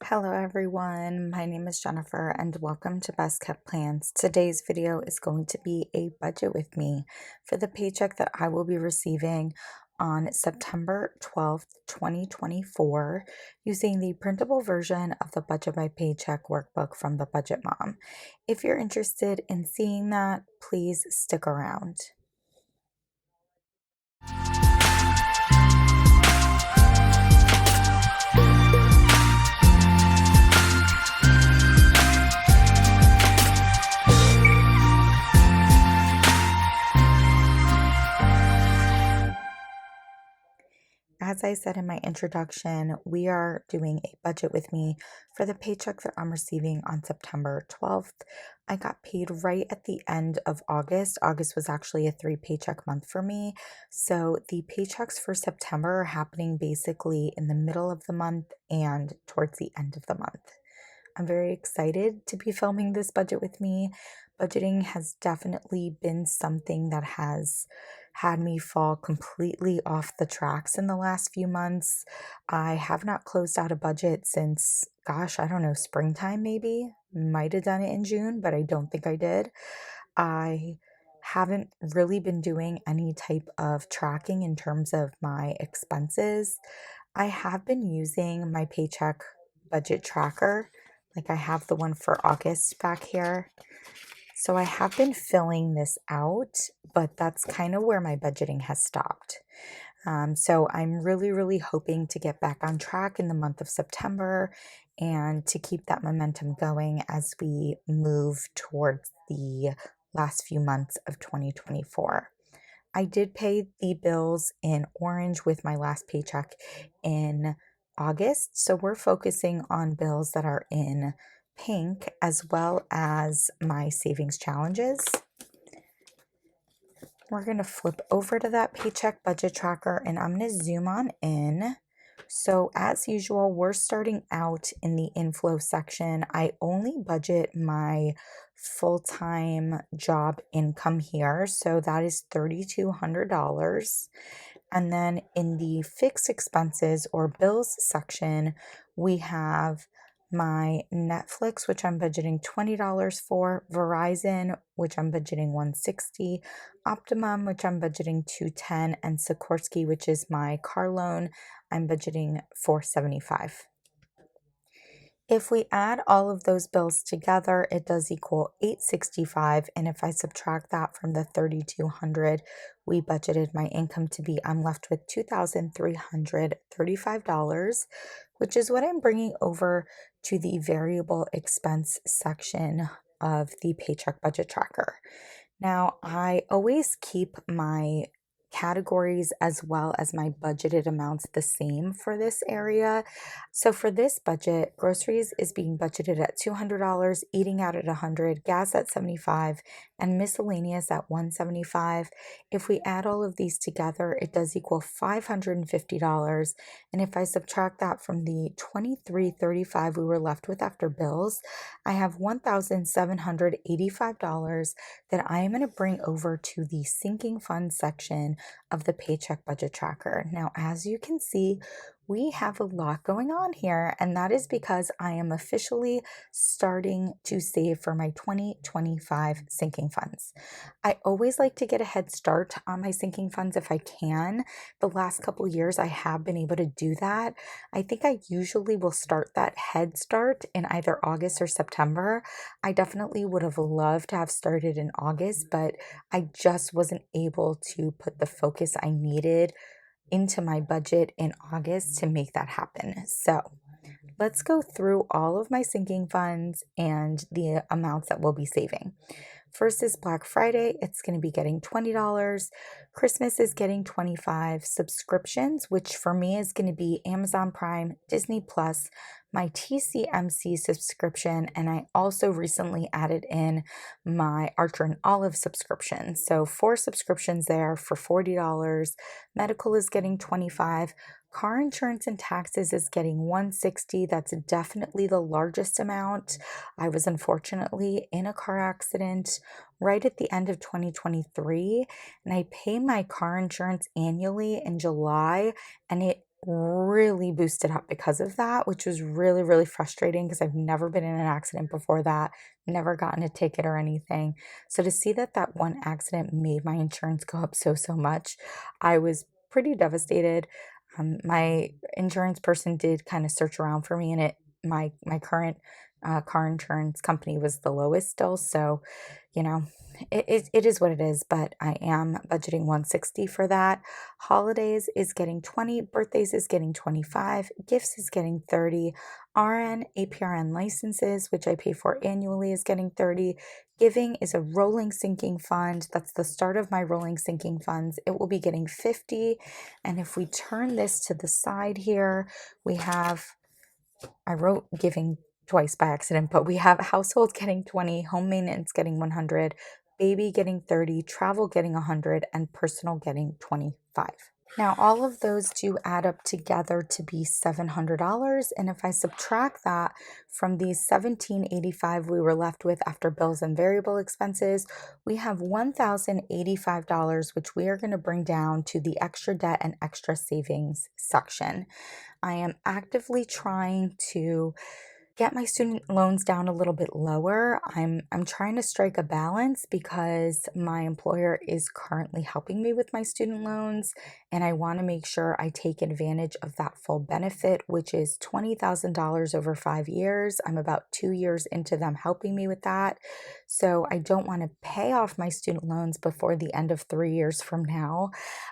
Hello everyone, my name is Jennifer and welcome to Best Kept Plans. Today's video is going to be a budget with me for the paycheck that I will be receiving on September 12th, 2024, using the printable version of the Budget by Paycheck workbook from the Budget Mom. If you're interested in seeing that, please stick around. As I said in my introduction, we are doing a budget with me for the paycheck that I'm receiving on September 12th. I got paid right at the end of August. August was actually a 3 paycheck month for me. So the paychecks for September are happening basically in the middle of the month and towards the end of the month. I'm very excited to be filming this budget with me. Budgeting has definitely been something that has had me fall completely off the tracks in the last few months. I have not closed out a budget since, gosh, I don't know, springtime maybe. Might have done it in June, but I don't think I did. I haven't really been doing any type of tracking in terms of my expenses. I have been using my paycheck budget tracker. Like I have the one for August back here. So I have been filling this out, but that's kind of where my budgeting has stopped. So I'm really hoping to get back on track in the month of September and to keep that momentum going as we move towards the last few months of 2024. I did pay the bills in orange with my last paycheck in August. So we're focusing on bills that are in pink as well as my savings challenges. We're going to flip over to that paycheck budget tracker and I'm going to zoom on in. So as usual, we're starting out in the inflow section. I only budget my full-time job income here. So that is $3,200. And then in the fixed expenses or bills section, we have my Netflix, which I'm budgeting $20 for, Verizon, which I'm budgeting $160, Optimum, which I'm budgeting $210, and Sikorsky, which is my car loan, I'm budgeting $475. If we add all of those bills together, it does equal $865. And if I subtract that from the $3,200 we budgeted my income to be, I'm left with $2,335, which is what I'm bringing over to the variable expense section of the paycheck budget tracker. Now, I always keep my categories as well as my budgeted amounts the same for this area. So for this budget, groceries is being budgeted at $200, eating out at $100, gas at $75, and miscellaneous at $175. If we add all of these together, it does equal $550. And if I subtract that from the $2,335 we were left with after bills, I have $1,785 that I am going to bring over to the sinking fund section of the paycheck budget tracker. Now, as you can see, we have a lot going on here, and that is because I am officially starting to save for my 2025 sinking funds. I always like to get a head start on my sinking funds if I can. The last couple of years, I have been able to do that. I think I usually will start that head start in either August or September. I definitely would have loved to have started in August, but I just wasn't able to put the focus I needed into my budget in August to make that happen. So let's go through all of my sinking funds and the amounts that we'll be saving. First is Black Friday. It's going to be getting $20. Christmas is getting $25. Subscriptions, which for me is going to be Amazon Prime, Disney Plus, my TCMC subscription, and I also recently added in my Archer and Olive subscription. So 4 subscriptions there for $40. Medical is getting $25. Car insurance and taxes is getting $160. That's definitely the largest amount. I was unfortunately in a car accident right at the end of 2023, and I pay my car insurance annually in July, and it really boosted up because of that, which was really, really frustrating because I've never been in an accident before that, never gotten a ticket or anything. So to see that that one accident made my insurance go up so, so much, I was pretty devastated. My insurance person did kind of search around for me, and my current car insurance company was the lowest still. So, you know, it is what it is, but I am budgeting 160 for that. Holidays is getting 20, birthdays is getting 25, gifts is getting 30, RN, APRN licenses, which I pay for annually, is getting 30. Giving is a rolling sinking fund. That's the start of my rolling sinking funds. It will be getting 50. And if we turn this to the side here, we have, I wrote giving twice by accident, but we have household getting 20, home maintenance getting 100, baby getting 30, travel getting 100, and personal getting 25. Now, all of those do add up together to be $700. And if I subtract that from these $1,785 we were left with after bills and variable expenses, we have $1,085, which we are going to bring down to the extra debt and extra savings section. I am actively trying to get my student loans down a little bit lower. I'm trying to strike a balance because my employer is currently helping me with my student loans, and I want to make sure I take advantage of that full benefit, which is $20,000 over 5 years. I'm about 2 years into them helping me with that. So I don't want to pay off my student loans before the end of 3 years from now.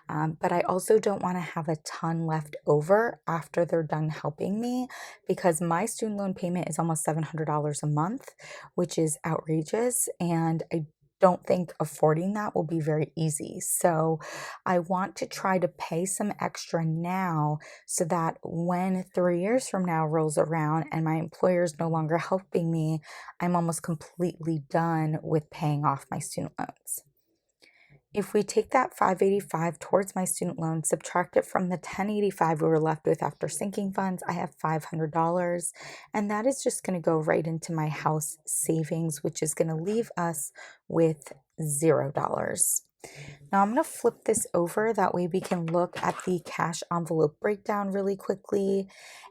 But I also don't want to have a ton left over after they're done helping me, because my student loan payment is almost $700 a month, which is outrageous. And I don't think affording that will be very easy. So I want to try to pay some extra now so that when 3 years from now rolls around and my employer is no longer helping me, I'm almost completely done with paying off my student loans. If we take that 585 towards my student loan, subtract it from the 1085 we were left with after sinking funds, I have $500. And that is just going to go right into my house savings, which is going to leave us with $0. Now I'm going to flip this over. That way we can look at the cash envelope breakdown really quickly.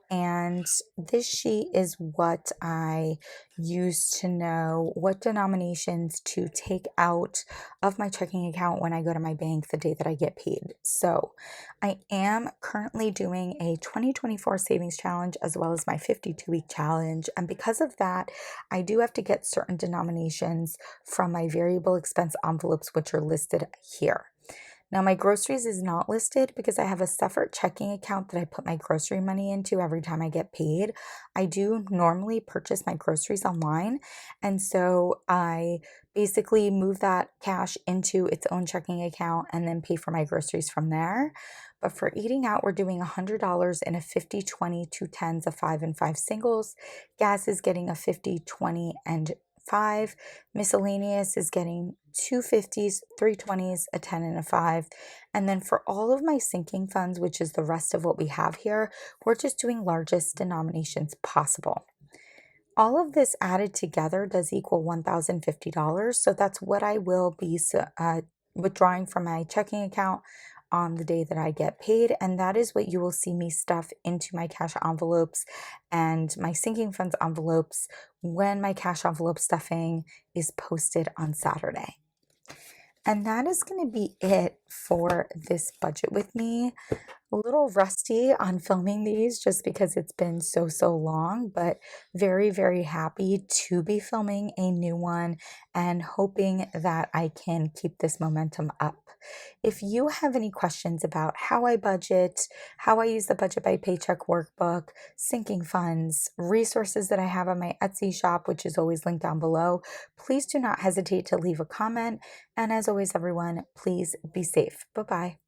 And this sheet is what I use to know what denominations to take out of my checking account when I go to my bank the day that I get paid. So I am currently doing a 2024 savings challenge as well as my 52-week challenge. And because of that, I do have to get certain denominations from my variable expense envelopes, which are listed here. Now, my groceries is not listed because I have a separate checking account that I put my grocery money into every time I get paid. I do normally purchase my groceries online, and so I basically move that cash into its own checking account and then pay for my groceries from there. But for eating out, we're doing $100 in a 50, 20, two tens, a 5 and 5 singles. Gas is getting a 50, 20, and 5. Miscellaneous is getting two 50s, three 20s, a 10, and a 5. And then for all of my sinking funds, which is the rest of what we have here, we're just doing largest denominations possible. All of this added together does equal $1,050. So that's what I will be withdrawing from my checking account on the day that I get paid. And that is what you will see me stuff into my cash envelopes and my sinking funds envelopes when my cash envelope stuffing is posted on Saturday. And that is going to be it for this budget with me. A little rusty on filming these just because it's been so, so long, but very, very happy to be filming a new one and hoping that I can keep this momentum up. If you have any questions about how I budget, how I use the Budget by Paycheck workbook, sinking funds, resources that I have on my Etsy shop, which is always linked down below, please do not hesitate to leave a comment. And as always, everyone, please be safe. Bye-bye.